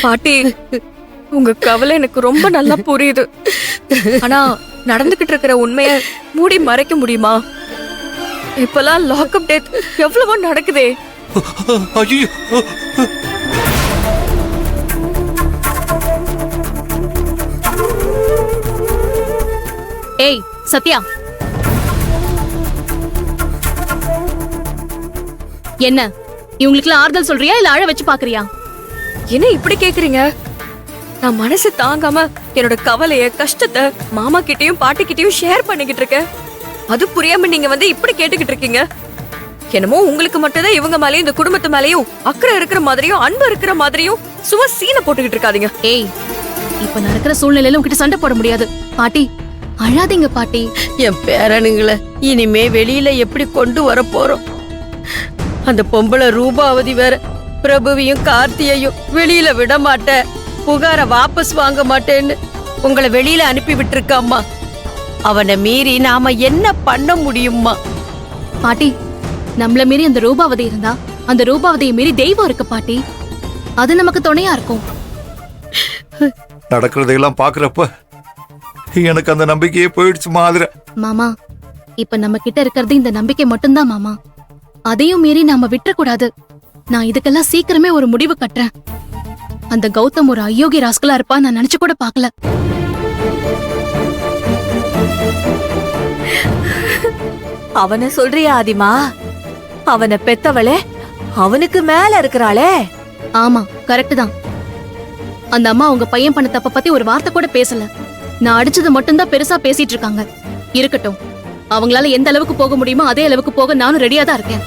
பாட்டி, உங்க கவலை எனக்கு ரொம்ப நல்லா புரியுது. ஆனா நடந்துகிட்டு இருக்கிற உண்மைய மூடி மறைக்க முடியுமா? இப்பெல்லாம் லாக்அப் டெத் எவ்வளவோ நடக்குதே. ஐயோ, ஏய் சத்யா, என்ன இவங்களுக்குலாம் ஆறுதல் சொல்றியா இல்ல அழ வச்சு பாக்குறியா? என்ன இப்படி கேக்குறீங்க? நான் மனசு தாங்காம என்னோட கவலைய கஷ்டத்தை மாமா கிட்டயும் பாட்டி கிட்டயும் ஷேர் பண்ணிக்கிட்டு இருக்கேன். அது புரியாம நீங்க வந்து இப்படி கேட்டுக்கிட்டு இருக்கீங்க. என்னமோ உங்களுக்கு மட்டும்தான் இவங்க மேலயும் இந்த குடும்பத்து மேலயும் அக்கறை இருக்கிற மாதிரியும் அன்பு இருக்கிற மாதிரியும் சும்மா சீனை போட்டுக்கிட்டு இருக்காதீங்க. ஏய், இப்ப நடக்கிற சூழ்நிலையில உங்ககிட்ட சண்டை போட முடியாது. பாட்டி அழாதீங்க பாட்டி. என் பேரனுங்களை இனிமே வெளியில எப்படி கொண்டு வர போறோம்? அந்த பொம்பளை ரூபாவதி வேற பிரபுவையும் கார்த்தியையும் வெளியில விட மாட்டேன், புகார வாபஸ் வாங்க மாட்டேன்னு உங்களை வெளியில அனுப்பி விட்டுருக்காம்மா. அவனை மீறி நாம என்ன பண்ண முடியுமா? பாட்டி, நம்மள மீறி அந்த ரூபாவதி இருந்தா அந்த ரூபாவதியை மீறி தெய்வம் இருக்கு பாட்டி. அது நமக்கு துணையா இருக்கும். நடக்கிறதையெல்லாம் பாக்குறப்ப எனக்கு அந்த நம்பிக்கையே போயிடுச்சு மாதிரி. மாமா, இப்ப நம்ம கிட்ட இருக்கிறது இந்த நம்பிக்கை மட்டும்தான் மாமா. அதையும் மீறி நாம விட்டுறக்கூடாது. நான் இதுக்கெல்லாம் சீக்கிரமே ஒரு முடிவு கட்டுறேன். அந்த கௌதம் ஒரு அயோக்கிய ராஸ்கலா இருப்பா நான் நினைச்சு கூட பாக்கல. அவனை சொல்றியா ஆதிமா? அவனை பெத்தவளே அவனுக்கு மேல இருக்கிறாளே. ஆமா, கரெக்ட் தான். அந்த அம்மா உங்க பையன் பண்ண தப்ப பத்தி ஒரு வார்த்தை கூட பேசல. நான் அடிச்சது மட்டும்தான் பெருசா பேசிட்டு இருக்காங்க. இருக்கட்டும், அவங்களால எந்த அளவுக்கு போக முடியுமோ அதே அளவுக்கு போக நானும் ரெடியா தான் இருக்கேன்.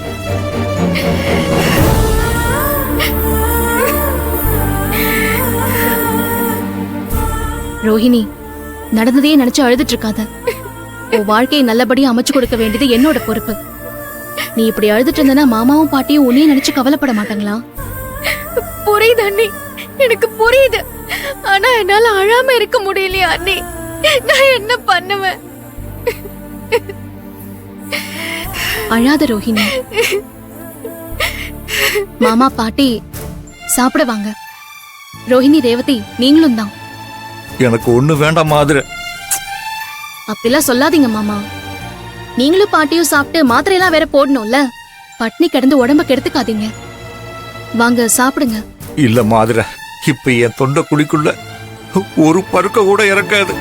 ரோஹிணி, நடந்ததையே நினைச்சு அழுதுட்டு இருக்காத. உன் வாழ்க்கையை நல்லபடியா அமைச்சு கொடுக்க வேண்டியது என்னோட பொறுப்பு. நீ இப்படி அழுதுட்டு இருந்தனா மாமாவும் பாட்டியும் உன்னையே நினைச்சு கவலைப்பட மாட்டாங்களா? புரியுது அண்ணி, எனக்கு புரியுது. ஆனா என்னால அழாம இருக்க முடியலையா அண்ணி? நான் என்ன பண்ணுவேன்? அழாத ரோஹிணி. மாமா பாட்டி சாப்பிட வாங்க. ரோஹிணி, ரேவதி, நீங்களும் தான். எனக்கு ஒண்ணு வேண்டாம் மாதிரி. அப்படிலாம் சொல்லாதீங்க மாமா. நீங்களும் பாட்டியும் சாப்பிட்டு மாத்திரையெல்லாம் வேற போடணும்ல. பட்னி கிடந்து உடம்ப கெடுத்துக்காதீங்க. வாங்க சாப்பிடுங்க. இல்ல மாதிரி, இப்ப என் தொண்டை குழிக்குள்ள ஒரு பருக்க கூட இறக்காது.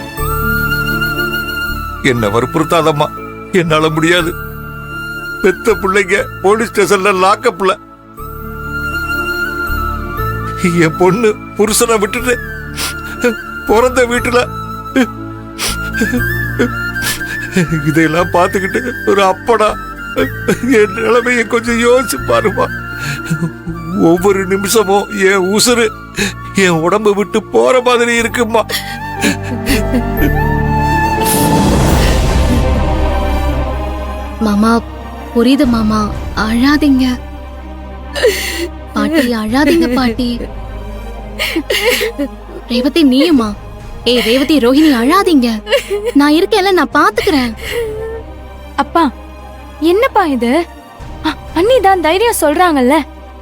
என்ன வற்புறுத்தாதம்மா, என்னால முடியாது. பெத்த பிள்ளைங்க போலீஸ் ஸ்டேஷன்ல லாக்கப்ல. என் பொண்ணு புருஷனை விட்டுட்டு பிறந்த வீட்டுல இதையெல்லாம் பார்த்துக்கிட்டு ஒரு அப்படா என் நிலைமையை கொஞ்சம் யோசிச்சு பாருமா. ஒவ்வொரு நிமிஷமும் என் உசுறு என் உடம்பு விட்டு போற மாதிரி இருக்குமா. மாமா புரியுது மாமா, அழாதீங்க. பாட்டி அழாதீங்க பாட்டி. ரேவதி, நீயுமா? ஏய் ரேவதி, ரோஹிணி அழாதீங்க. நான் இருக்கேன்ல, நான் பாத்துக்கிறேன். அப்பா, என்னப்பா இது? அண்ணி தான் தைரியம் சொல்றாங்கல்ல,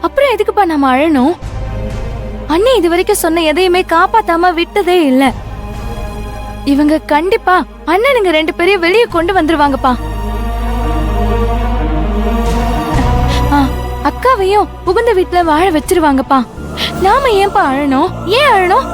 அப்புறம் எதுக்குப்பா நாம அழணும்? அண்ணி இது வரைக்கும் சொன்ன எதையுமே காப்பாத்தாம விட்டதே இல்ல. இவங்க கண்டிப்பா அண்ணனுங்க 2 பேரையும் வெளியே கொண்டு வந்துருவாங்கப்பா. அக்காவையும் புகுந்த வீட்டுல வாழ வச்சிருவாங்கப்பா. நாம ஏன்பா அழணும்? ஏன் அழணும்?